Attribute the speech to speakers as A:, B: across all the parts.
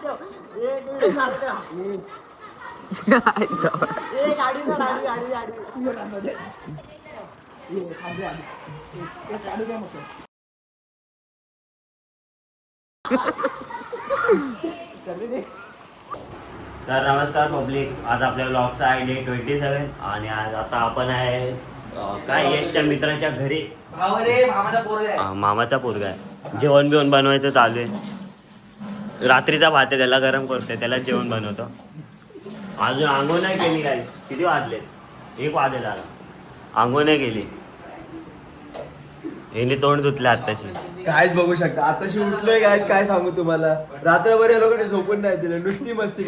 A: तर नमस्कार पब्लिक, आज आपल्या ब्लॉगचा आहे डे 27 आणि आज आता आपण आहे काय यशच्या मित्राच्या घरी. मामाचा पोरगा आहे. जेवण बिवण बनवायचं चालू आहे. रात्रीचा भात आहे, त्याला गरम करतोय, त्याला जेवण बनवतो. अजून आंघोळ नाही केली गाईस. किती वाजले? 1 वाजलेला. आंघोळ नाही केली. यांनी तोंड धुतलं आताशी.
B: कायच बघू शकता, आताशी उठलोय गायच. काय सांगू तुम्हाला, रात्रभर या लोकांनी झोपून नाही दिलं. नुसती मस्ती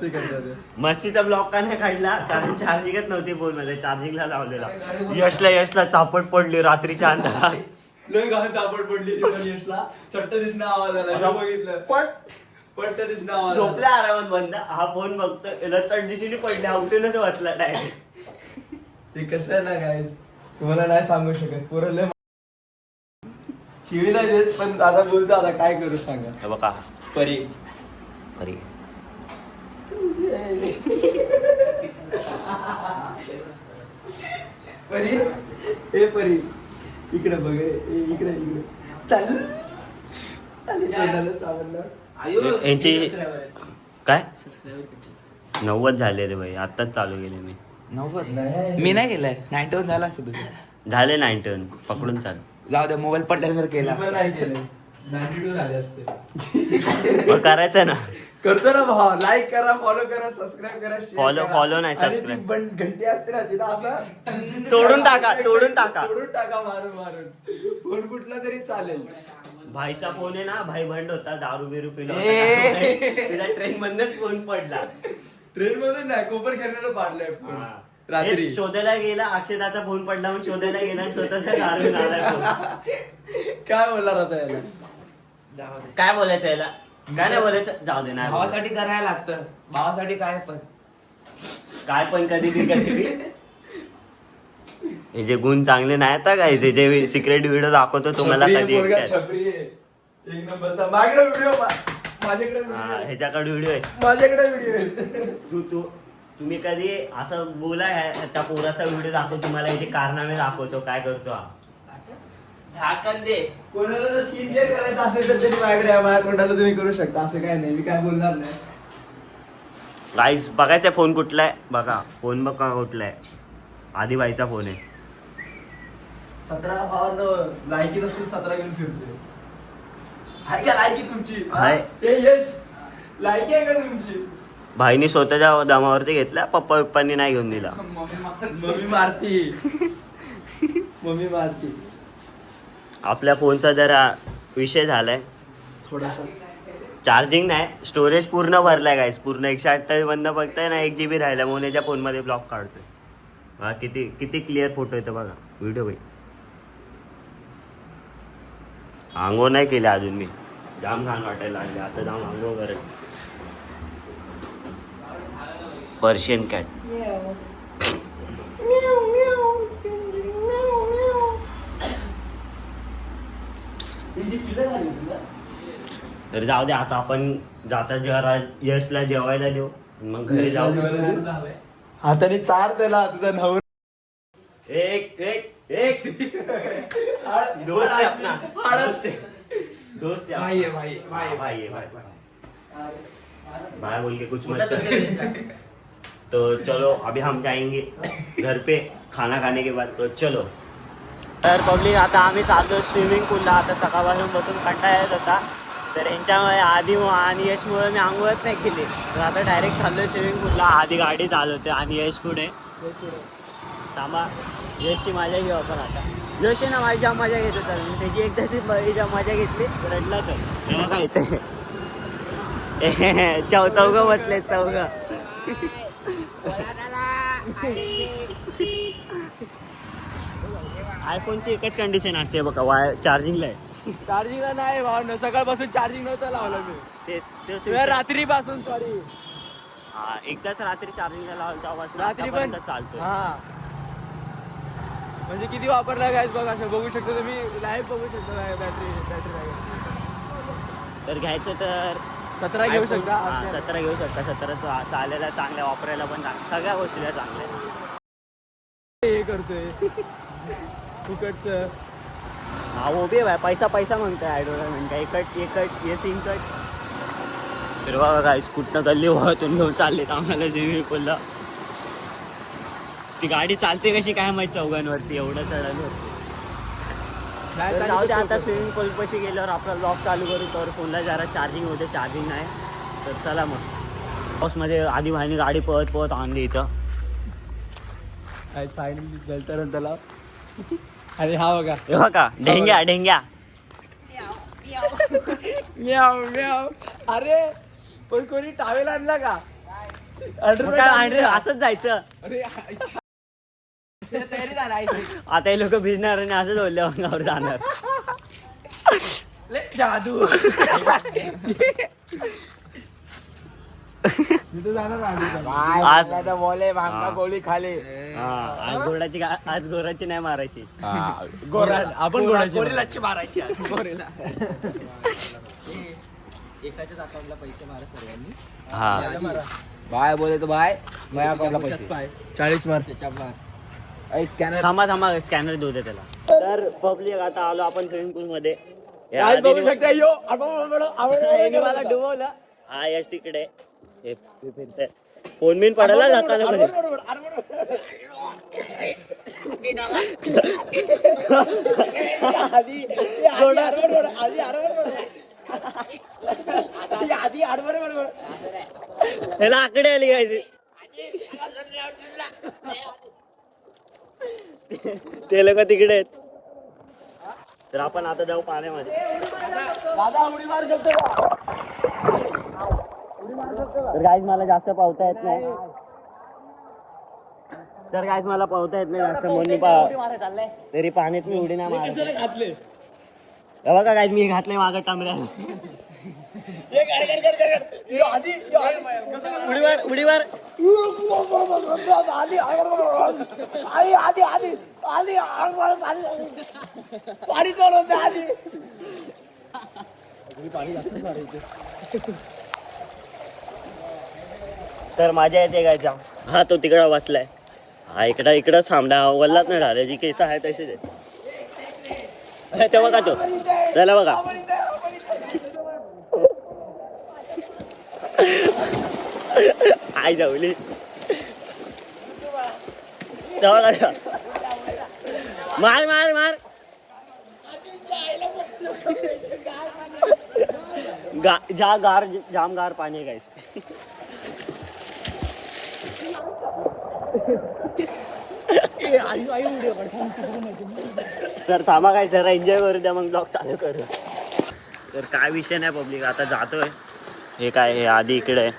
B: करतात.
A: मस्तीचा ब्लॉग का नाही काढला? कारण चार्जिंगच नव्हती फोन मध्ये. चार्जिंगला लावलेला. यशला चापट पडली रात्रीच्या अंधारात.
B: लय घाण चापड पडली यशला. चट्ट दिसणं आवाज आला. बघितलं पट्ट दिसणं आवाज.
A: झोपल्या आरामात बंद. हा फोन बघतो, याला चट दिशेने पडले. उठूनच बसला डायरेक्ट.
B: ते कसं आहे ना गायस, तुम्हाला नाही सांगू शकत. पोरं लय शिवी नाही देत, पण आता बोलतो. आता काय करू सांगा.
A: हे बघा
B: परी
A: परी
B: परी ए परी इकडे बघ. इकडे चल.
A: यांची काय 90 झाले रे भाई. आताच चालू केले मी.
C: 90 मी नाही केलंय. 91 झाला असतं तुझं.
A: झाले 91 पकडून चालू.
C: जाऊ दे, मोबाईल पडल्यानंतर केला.
B: नाही केलं. 92 झाले असते.
A: करायचं ना.
B: करतो ना भावा. लाईक करा, फॉलो करा, सबस्क्राईब करा,
A: फॉलो नाही, सबस्क्राईब.
B: घंटी असते ना तिथं असं
A: तोडून टाका
B: मारून. फोन कुठला तरी चालेल.
A: भाईचा फोन आहे ना, भाई भंड होता. दारू बिरू पिला तिचा ट्रेन मधनच फोन पडला.
B: ट्रेन मधून नाही, कोपर खेळण्याला पाडलाय फोन. रात्री
A: शोधायला गेला. अक्षदाचा फोन पडला म्हणून शोधायला गेला आणि स्वतःचा दारू आलाय फोन.
B: काय बोलणार होता याला?
A: काय बोलायचं याला? काय नाही बोलायचं. जाऊ दे. नाही
C: भावासाठी करायला लागतं. भावासाठी काय पण
A: कधी हे जे गुण चांगले नाही आता काय, जे सिक्रेट व्हिडिओ दाखवतो तुम्हाला कधी.
B: एक नंबरचा. माझ्याकडे व्हिडिओ
A: ह्याच्याकडे व्हिडिओ आहे.
B: माझ्याकडे व्हिडिओ आहे.
A: तुम्ही कधी असं बोला त्या पोराचा व्हिडिओ दाखवतो तुम्हाला, याचे कारनामे दाखवतो काय करतो हा.
C: झाकण दे.
B: कोणाला जर स्किन केअर करायचं असेल तर तरी माझ्याकडे आहे. माझ्या तोंडाचं तुम्ही करू शकता. असं काय नाही, मी काय बोलणार नाही.
A: गाईस बघायचा फोन कुठला आहे बघा. फोन बघा कुठला आहे. आधी बाईचा फोन आहे.
B: 17 भावांना लायकी नसेल 17 घेऊन फिरतोय. आहे का लायकी तुमची?
A: आहे.
B: यश लायकी आहे का तुमची?
A: भाईनी स्वतःच्या दमावरती घेतला. पप्पांनी नाही घेऊन दिला.
B: मम्मी मारती.
A: आपल्या फोनचा जरा विषय झालाय
B: थोडासा.
A: चार्जिंग नाही, स्टोरेज पूर्ण भरलाय गाईस. पूर्ण 128 बंद बघताय ना, 1 GB राहिला. मोनेच्या फोन मध्ये ब्लॉग काढतोय. हा किती क्लिअर फोटो येतो बघा. व्हिडिओ भाई. आंघोळ नाही केली अजून मी. जाम घाण वाटायला लागले आता. जाम आंघोळ करत. Persian cat. तर जाऊ दे आता. आपण जाता जरा यशला जेवायला देऊ, मग घरी जाऊ.
B: हाताने चार त्याला तुझा नवर.
A: एक दोस्त आहे अपना. दोस्त
B: भाई
A: भाई बोल के कुछ मत कर. तो चलो अभी हम जाएंगे घर पे खाना खाने के बाद. तो चलो. तर पब्लिक आता आम्ही चालतो स्विमिंग पूलला. आता सकाळपासून बसून कंटाळा येत होता, तर यांच्यामुळे आधी आणि यशमुळे मी आंघोळच नाही केली. तर आता डायरेक्ट चाललोय स्विमिंग पूलला. आधी गाडी चालवते आणि यश पुढे. थांबा, यशची मजा घेऊ आपण आता. यश ना माझी जाम मजा घेत होता. त्याची एकदाची बळीच्या मजा घेतली, रडला तर. तेव्हा काय येते चौघं बसले. चौघं आयफोनची एकच कंडिशन असते बघा, चार्जिंगला आहे.
C: चार्जिंगला नाही भाव. सकाळपासून चार्जिंग नव्हतं लावलं मी.
A: तेच
C: रात्रीपासून. सॉरी,
A: एकदाच रात्री चार्जिंगला लावलं तेव्हा
C: रात्री पण
A: चालतो.
C: हा म्हणजे किती वापरला गायस बघा. असं बघू शकता तुम्ही, लाईव्ह बघू शकता बॅटरी.
A: तर घ्यायचं तर
B: 17 घेऊ शकता.
A: 17 घेऊ शकता. 17 चालायला चांगल्या, वापरायला पण चांगल्या, सगळ्या गोष्टीला चांगल्या.
B: हे करतोय फुकटचं.
A: हा वो भी आहे, पैसा पैसा म्हणतोय. ॲडव्हर्टाइजमेंट एकट ये सिंग कट. तर बघा काय कुठनं गल्ली वाहतून घेऊन चाललेत आम्हाला स्विमिंग पूलला. ती गाडी चालते कशी काय माहिती चौघांवरती, एवढं चढायला. तर जाऊ दे, आता स्विमिंग पूल पाशी गेल्यावर आपला ब्लॉग चालू करू. तर फोनला जरा चार्जिंग होते, चार्जिंग नाही. तर चला मग. पाऊसमध्ये आधी भाईने गाडी पळत पळत आणली इथं.
B: फायनली जलतरण तलाव. आणि हा बघा,
A: हे बघा ढेंग्या ढेंग्या.
B: म्याव म्याव. अरे पण कोणी टावेल आणला का?
A: मग काय आणलं, असंच जायचं.
B: अरे तयारी झाला.
A: आता हे लोक भिजणार आणि असंच बोलले अंगावर जाणार.
B: जादू. मी तर जाणार
A: आज
C: बोले भांगा गोळी खाले.
A: आज गोराची नाही मारायची.
B: गोरा आपण
C: गोरीलाची मारायची. एकाच्याच अकाउंटला पैसे मारा सर्वांनी.
A: हा
C: बाय बोले तो बाय, माझ्या अकाउंटला पैसे
B: 40 मार.
C: स्कॅनर.
A: थांबा स्कॅनर देऊ दे त्याला. तर पब्लिक आता आलो आपण स्विमिंग पूल मध्ये.
B: बघू शकता. यो
A: मला डुबवलं. हा यश तिकडे फिरतंय. फोन बिन पडायला जाताना मध्ये. ह्याला आकडे आली गायची. ते लोक तिकडे आहेत. तर आपण आता जाऊ पाण्यामध्ये. तर गाईज मला जास्त पावता येत नाही. जास्त म्हणून तरी पाण्यात मी उडी नाही मारत.
B: घातले.
A: बघा गाईज मी घातलंय मागं टांबऱ्या. उडीवर
B: पाणी चालवते आधी.
A: तर माझ्या येते काय जाम. हा तो तिकडं बसलाय. हा इकडं थांबला. वल्लाच नाही झालं. जी केस आहे तसेच आहे. ते बघा तो त्याला बघा. आई जाऊली. मार मार मार. जाम गार पाणी आहे गाईस. तर थांबा काय जरा एन्जॉय करू द्या, मग ब्लॉग चालू करू. तर काय विषय नाही पब्लिक, आता जातोय. हे काय हे आधी इकडे आहे.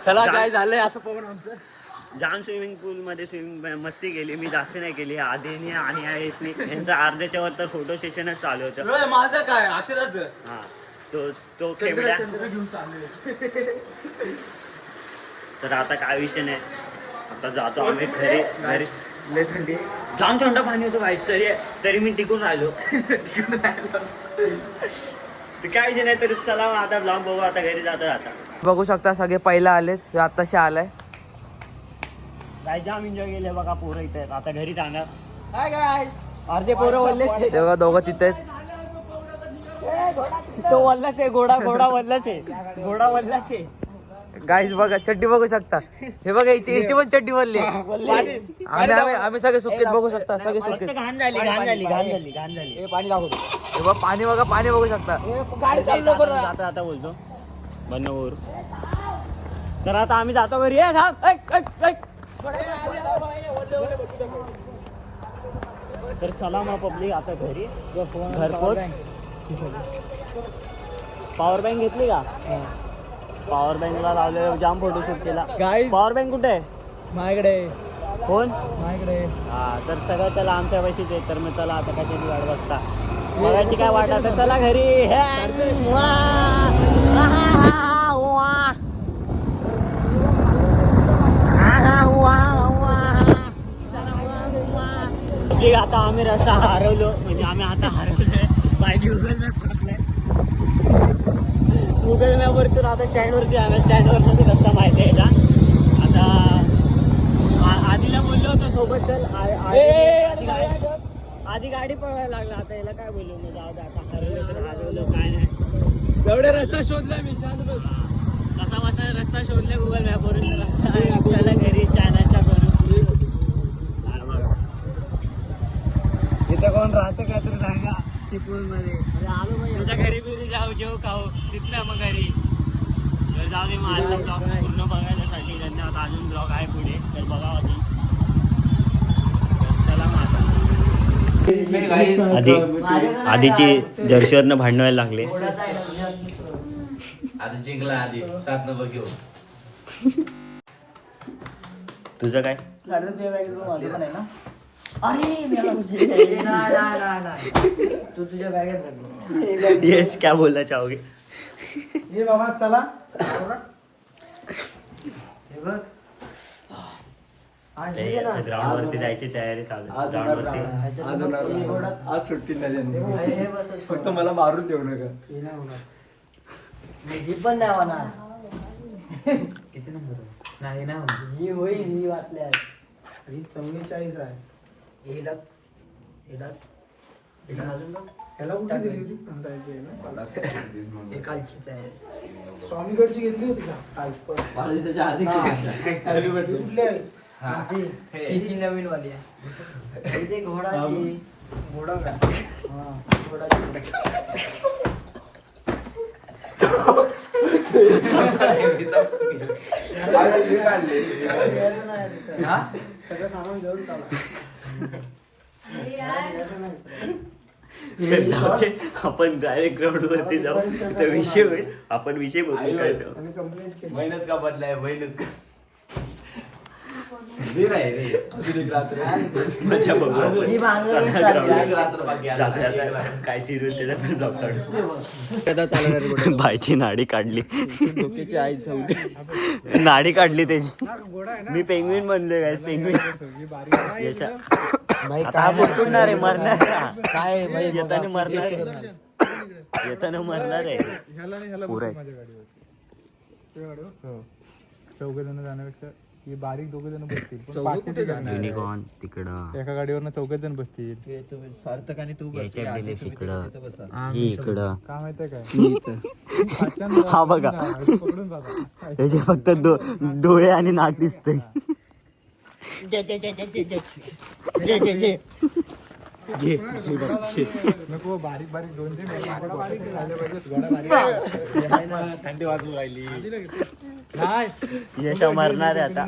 B: चला काय झालंय असं पवन आमचं.
A: जाम स्विमिंग पूल मध्ये स्विमिंग मस्ती केली. मी जास्त नाही केली. आधीने आणि आयशनी यांचा अर्ध्याच्या वर तर फोटो सेशनच चालू होतं.
B: माझं काय अक्षराचं.
A: हा तो खेळला.
B: घेऊन चालले.
A: तर आता काय विषय नाही, आता जातो आम्ही घरी.
B: लय थंडी.
A: जाम थंड पाणी होतं गाईस. तरी मी टिकून राहिलो. तर काय विषय नाही. तरी चला आता ब्लॉग बघू. आता घरी जाता.
C: बघू शकता सगळे पहिला आलेत. आताशी आलाय.
A: काय जाम एन्जॉय केले बघा. पोरं इथे आहेत. आता घरी जाणार.
B: Hi guys.
A: अर्धे पोरं वल्लेच.
C: तेव्हा दोघं तिथे आहेत.
A: तो वल्लाच आहे. घोडा वल्लाच आहे. घोडा वल्लाच आहे.
C: गाईस बघा चड्डी बघू शकता. हे बघा इथे पण चड्डी वल्ली. आम्ही सगळे सुकेत बघू शकता. सगळे सुकेत.
A: घाण झाली.
B: पाणी दाखवतो.
C: हे बघा पाणी बघा. पाणी बघू शकता.
A: आता बोलतो बनवूर. तर आता आम्ही जातो घरी. तर चला मग पब्लिक आता घरी. घरपोच. पॉवर बँक घेतली का? पॉवर बँकला लावले. जाम फोटोशूट केला. पॉवर बँक कुठे आहे?
B: माझ्याकडे.
A: कोण?
B: माझ्याकडे.
A: हा तर सगळं चला आमच्या पैशीच आहे. तर मग चला आता कशाची वाट बघता. बघायची काय वाट. आता चला घरी. आता आम्ही रस्ता हरवलो. म्हणजे आम्ही आता हरवलोय. बाय गुगल मॅप टाकलाय. गुगल मॅपवरतून आता स्टँडवरती आला. स्टँडवरती रस्ता माहिती आहे का? आता आधीला बोललो होतो सोबत चल. आधी गाडी पळवायला लागला. आता याला काय बोललो मग जाऊ दे आता. हरवलं काय नाही.
B: एवढा रस्ता शोधला मी. शांत बस.
A: कसा बसा रस्ता शोधला गुगल मॅपवरून. चला घरी चहा नाश्ता करू. इथं कोण राहतं का तर सांगा चिपळूण मध्ये. तुझ्या घरी बिरी जाऊ जेव खाऊ तिथनं मग घरी. तर जाऊ दे मग आजचा ब्लॉग पूर्ण बघायसाठी धन्यवाद. अजून ब्लॉग आहे पुढे तर बघा अजून. चला मग आधीची जर्शीवरनं भांडवायला लागले.
D: आता जिंकला आधी 7 नंबर घेऊ.
A: तुझं काय?
C: तू तुझ्या बॅगेत
A: यश क्या बोलना चाहोगे?
B: ये बाबा चला.
A: ग्राउंड वरती जायची तयारी चालू. ग्राउंड वरती
B: आज सुट्टी नाही देणार. फक्त मला मारून देऊ नका.
C: पण नाही होणार. किती नंबर नाही ना ही होईल. ही वाटल्या
B: 44 आहे. ह्याला कुठे दिली होती?
C: कालचीच आहे.
B: स्वामीकडची घेतली होती का काल?
C: किती नवीन वाली आहे. घोडाची
B: घोडा का?
C: घोडाची
B: सगळं सामान घेऊन चाला.
A: आपण डायरेक्ट ग्राउंड वरती जाऊ. तर विषय होईल. आपण विषय बघू काय तो.
B: कंप्लेंट केली.
D: मेहनत का बदलाय मेहनत का. वीर आहे रे.
B: अजून एक रात्र.
A: मजा बघू आपण.
C: ही भांगडी
A: चला
C: चालली.
A: ground वर.
D: एक रात्र बाकी आहे.
A: जाता जाता काय सिरियल त्याचा पण ब्लॉग काढू. बायची नाडी काढली.
C: डोक्याची आई सवली.
A: नाडी काढली त्याची. मी पेंग्विन बनलोय गाइस. पेंग्विन. यशा आता हा बुडकुडणार आहे. मरणार आहे.
C: काय भाई
A: येताना मरणार आहे. येताना मरणार आहे. पुरा
E: चौघजण जाण्यापेक्षा ही बारीक 2 जण बसतील. पण पाचशे जण आहे.
A: युनिकॉर्न तिकडं.
E: एका गाडीवर 4 जण बसतील.
C: सार्थक आणि तू
A: याच्यात दिले इकडं. ही इकडं.
E: काय माहितीये काय
A: हा बघा.
E: पकडून जातात.
A: त्याचे फक्त डोळे आणि नाक दिसतंय.
E: नको बारीक बारीक 2-3 बारीक झाले पाहिजे.
D: थंडी वाजू राहिली.
E: नाही
A: यशा मरणार आहे आता.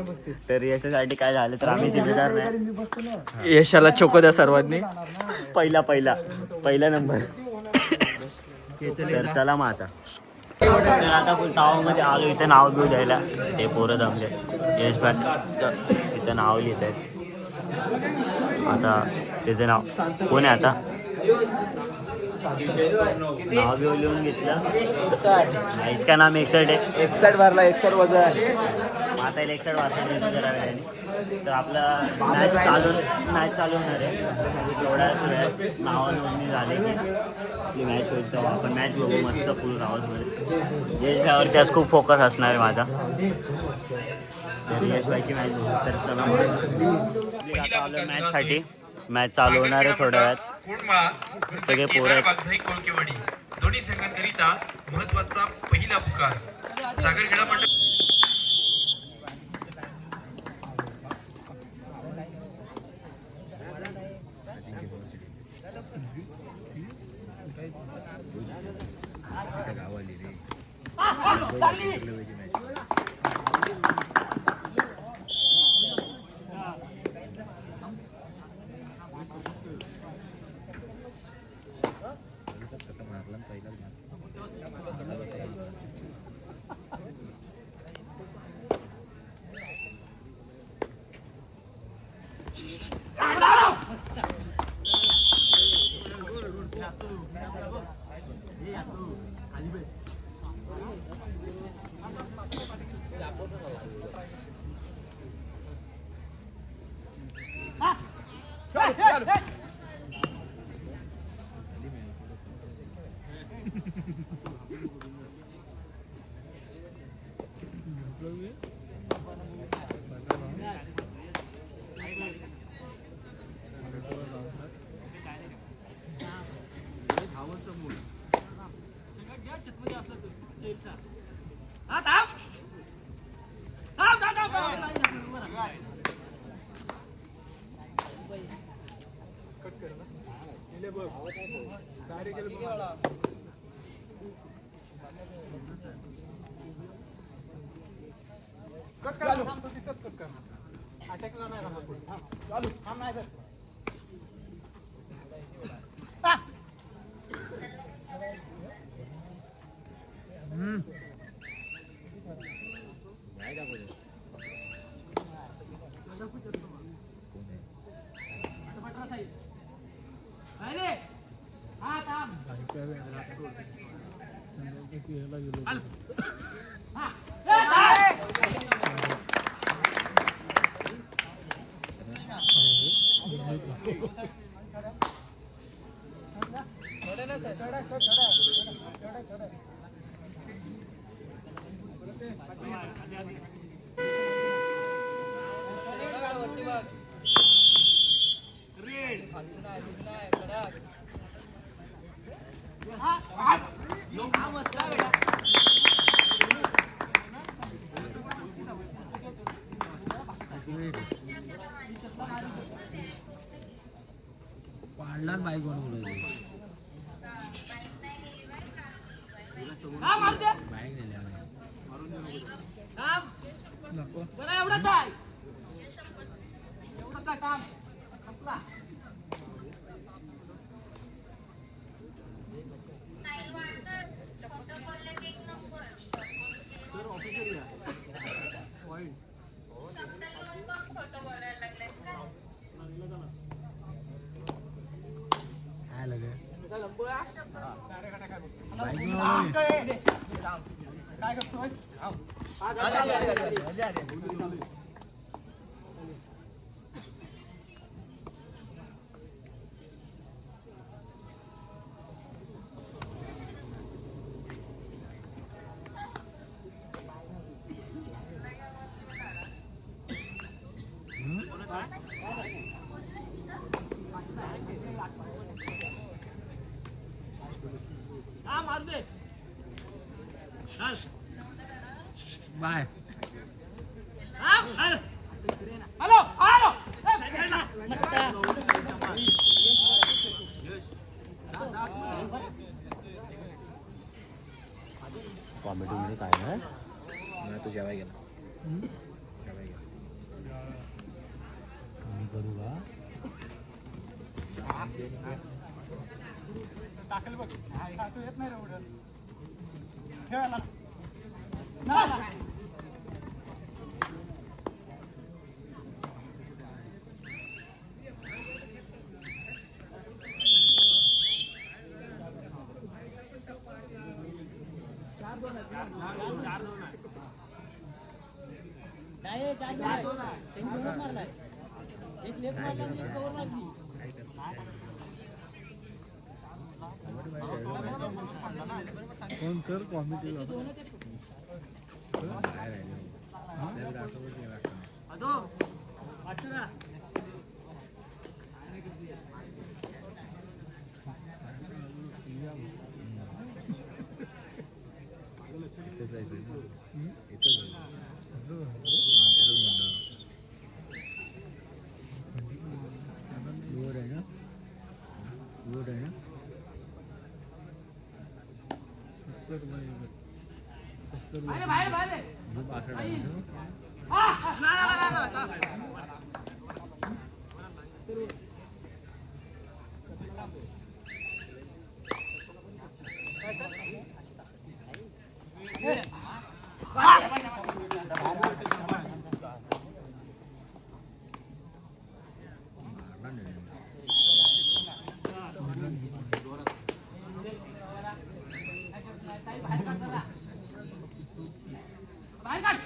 A: तर यशासाठी काय झालं तर आम्ही जिम्मेदार नाही.
C: यशाला चोको द्या सर्वांनी.
A: पहिला नंबर. तर चला मग आता. तर आता फुल तावामध्ये आलो. इथे नाव घेऊ द्यायला ते पोरं दमले. यश भाई इथं नाव लिहित आहेत. आता त्याचं नाव कोण आहे आता? नाव घेऊन लिहून घेतलं. इसका नाम 61 आहे.
D: 61 भरला 61 वजन.
A: आता 61 वाजता जरा वेळाने. तर आपला मॅच चालू होणार आहे. एवढ्याच वेळात नावं नोंदणी झाली की आपली मॅच होईल. तेव्हा आपण मॅच बघू मस्त फुल रावतमध्ये. यश भाईवरती आज खूप फोकस असणार आहे माझा. तर यश भाईची मॅच बघू. तर चला आता आलो मॅचसाठी. मॅच चालू होणार आहे थोड्या वेळात. सगळे पोरं आहेत.
F: दोन्ही संघांकरिता महत्वाचा पहिला पुकार. सागर क्रीडा मंडळ
C: पाडणार बाईक बनवलं बाईक नको
G: एवढंच आहे एवढंच आहे काम संपला काय करतोय हा मार दे
C: बाय
G: हॅलो हॅलो
A: कॉमेडी मध्ये काय नाही
D: तू जेवाय गेला
A: करू का
G: टाकल बघ तू येत नाही रे उडत खेळायला ना एक लेफ्ट मारला आणि एक कव्हर लागली
E: फोन कर कॉमेडी
G: बाहेर बाहेर बाहेर बाहेर काढ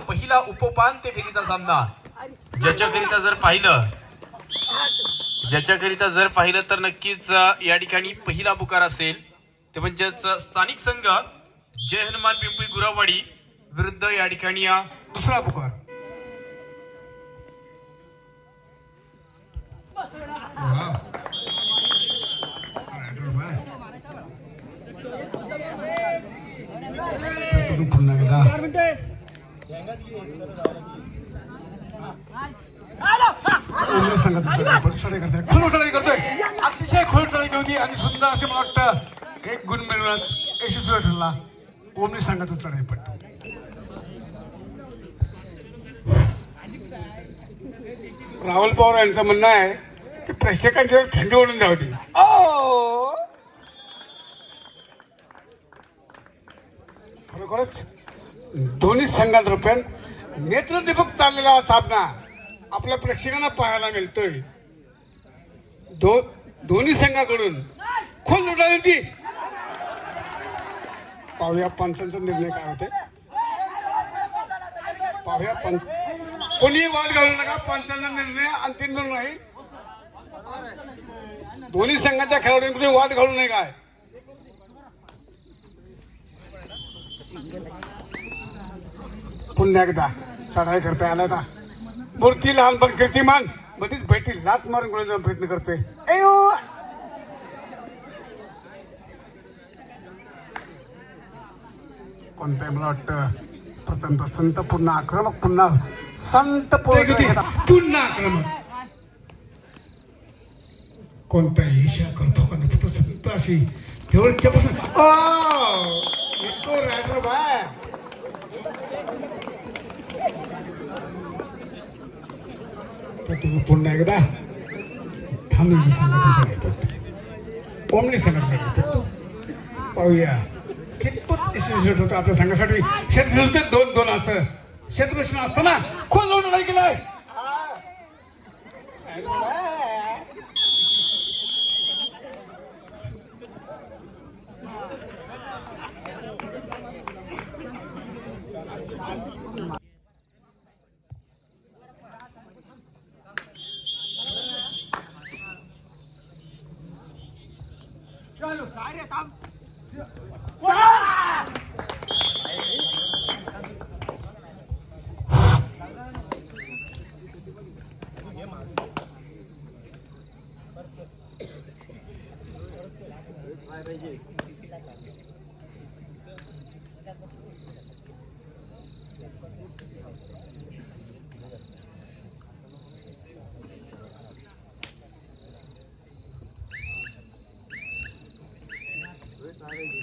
F: पहिला उपोपांत्य फेरीचा सामना ज्याच्याकरिता जर पाहिलं तर नक्कीच या ठिकाणी पहिला पुकार असेल ते म्हणजेच स्थानिक संघ जय हनुमान पिंपळी गुरावाडी विरुद्ध या ठिकाणी दुसरा पुकार. पुन्हा एकदा अतिशय खोलटळी होती आणि सुंदर असे मला वाटतं एक गुण मिळवण्यात यशस्वी ठरला ओमनी संघाचा चढाईपट्टू. राहुल पवार यांचं म्हणणं आहे की प्रेक्षकांच्या थंडी ओढून द्यावी. खरोखरच दोन्ही संघातर्फे नेत्रदीपक चाललेला हा सामना आपल्या प्रेक्षकांना पाहायला मिळतोय. दोन्ही संघाकडून खोल लुटाली होती. पाहूया पंचांचा निर्णय काय होते. पाहूया पंच कोणी वाद घालू नका. पंचांचा निर्णय अंतिम नाही. दोन्ही संघाच्या खेळाडूंकडे वाद घालू नये. काय पुन्हा एकदा चढाई करता आला ना. मूर्ती लहान पण कीर्तिमान मध्येच भेटी लात मारून गोळीचा प्रयत्न करतोय. कोणत्या मला वाटतं प्रथम संत पुन्हा आक्रमक पुन्हा संत पुन्हा आक्रमक कोणताही इशा करतो का नाही संत अशी तेवढच्या पासून रायडर बाय पुन्हा एकदा थांबून ओमनी संघासाठी पाहूया कितपत यशस्वी होतो आपल्या संघासाठी. क्षेत्ररक्षण 2-2 असं क्षेत्ररक्षण असताना खोल जोड नाही केलाय.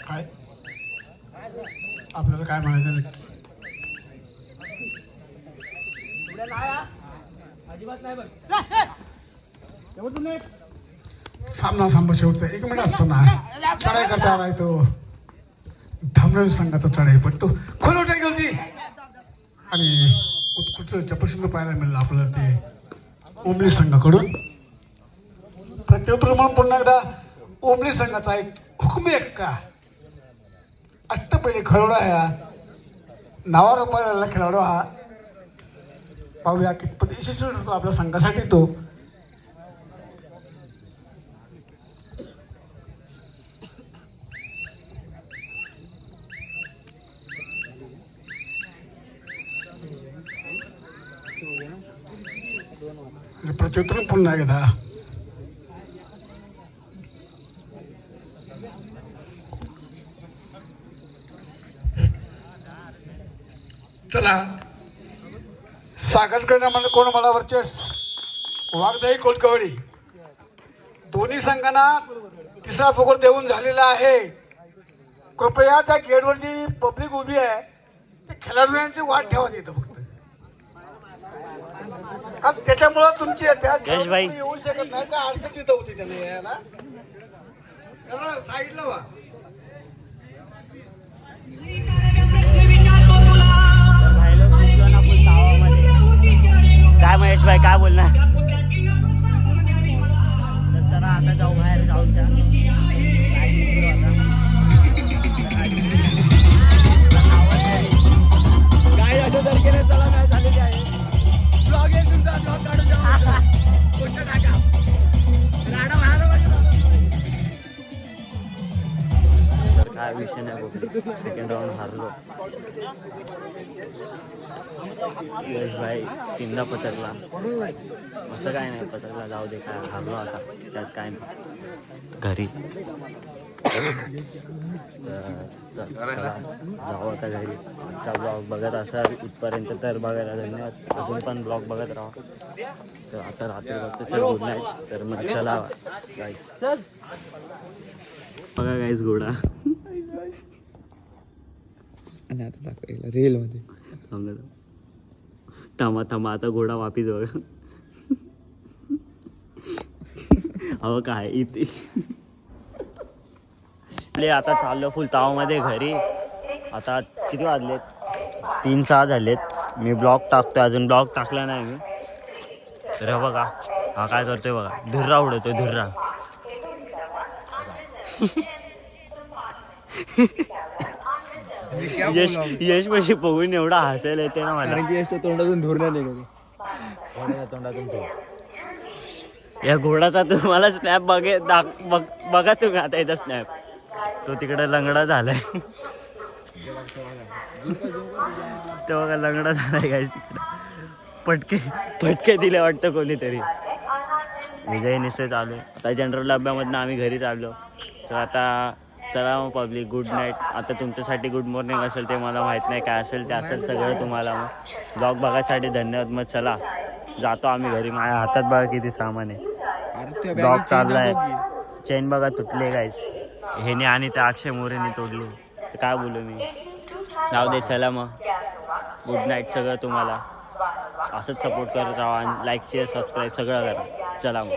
F: काय आपल्याला काय म्हणायचं नक्की. सामना सांबा शेवटचा 1 मिनिट असताना चढाई करता आलाय तो धामरावी संघाचा चढाईपट्टू खोल उठाई गेली आणि उत्कृष्ट चपशिंद पाहायला मिळालं आपल्याला ते ओमनी संघाकडून. प्रत्युत्तर म्हणून पुन्हा एकदा ओमनी संघाचा एक हुकमी एक्का अष्टपैली खेळाडू आहे. नावावर पाहिलेला खेळाडू हा. पाहूया कितपत यशस्वी ठरतो आपल्या संघासाठी तो. प्रत्युत्तर पुन्हा एकदा चला सागरकडे कोण मला वरचे वाघदाई कोलकवडी दोन्ही संघांना तिसरा पुकार देऊन झालेला आहे. कृपया त्या गेटवरची पब्लिक उभी आहे ते खेळाडूंची वाट ठेवा येतं फक्त कारण त्याच्यामुळं तुमची त्या येऊ शकत नाही का अडचण तिथं होती त्याने यायला. साईडला वा
A: काय महेश भाई काय बोलणार. आमच्या
B: काय अशा तारखेला चला मॅच झालेली आहे. ब्लॉग आहे तुमचा, ब्लॉग काढून द्या. कोणतं टाका राडा बाहेर
A: तर काय विषय नाही बघ. सेकंड राऊंड हारलो. यश भाई 3दा पचकला. असं काय नाही, पचकला जाऊ दे, काय हारलो आता, त्यात काय नाही. घरी चला जाऊ आता घरी. आजचा ब्लॉग बघत असाल इथपर्यंत तर बघायला धन्यवाद. अजून पण ब्लॉग बघत राहा. तर आता रात्री बघतो तर गुड नाईट. तर मग चला गाईस, बघा गाईस घोडा.
C: आणि आता दाखवायला रेल मध्ये
A: थांबा थांबा, आता घोडा वापिस बघा. अहो काय इथे आता चाललो फुल तावामध्ये घरी. आता किती वाजलेत? 3-6 झालेत. मी ब्लॉग टाकतोय, अजून ब्लॉग टाकला नाही मी. तर बघा हा काय करतोय बघा, धुर्रा उडवतोय धुर्रा. यश पैसे बघून एवढा हसायला येते ना मला.
B: कारण की याच्या तोंडातून धूर नाही निघत.
A: या घोडाचा तुम्हाला स्नॅप बघा तुम्ही आता याचा स्नॅप. तो तिकडे लंगडा झालाय. तो बघा लंगडा झालाय काय तिकडे. फटके दिले वाटतं कोणीतरी. विजय निश्चय चालू आहे. आता जनरल डब्यामधनं आम्ही घरी चाललो. तर आता चला मग पब्लिक, गुड नाईट. आता तुमच्यासाठी गुड मॉर्निंग असेल ते मला माहीत नाही, काय असेल ते असेल सगळं तुम्हाला. मग ब्लॉग बघायसाठी धन्यवाद. मग चला जातो आम्ही घरी. माझ्या हातात बघा किती सामान आहे. ब्लॉग चाललाय. चेन बघा तुटले गाईस ह्याने आणि त्या अक्षय मोरेने तोडले. तर काय बोलू मी, जाऊ दे. चला मग गुड नाईट सगळं तुम्हाला. असंच सपोर्ट करत राहा आणि लाईक शेअर सबस्क्राईब सगळं करा. चला मग.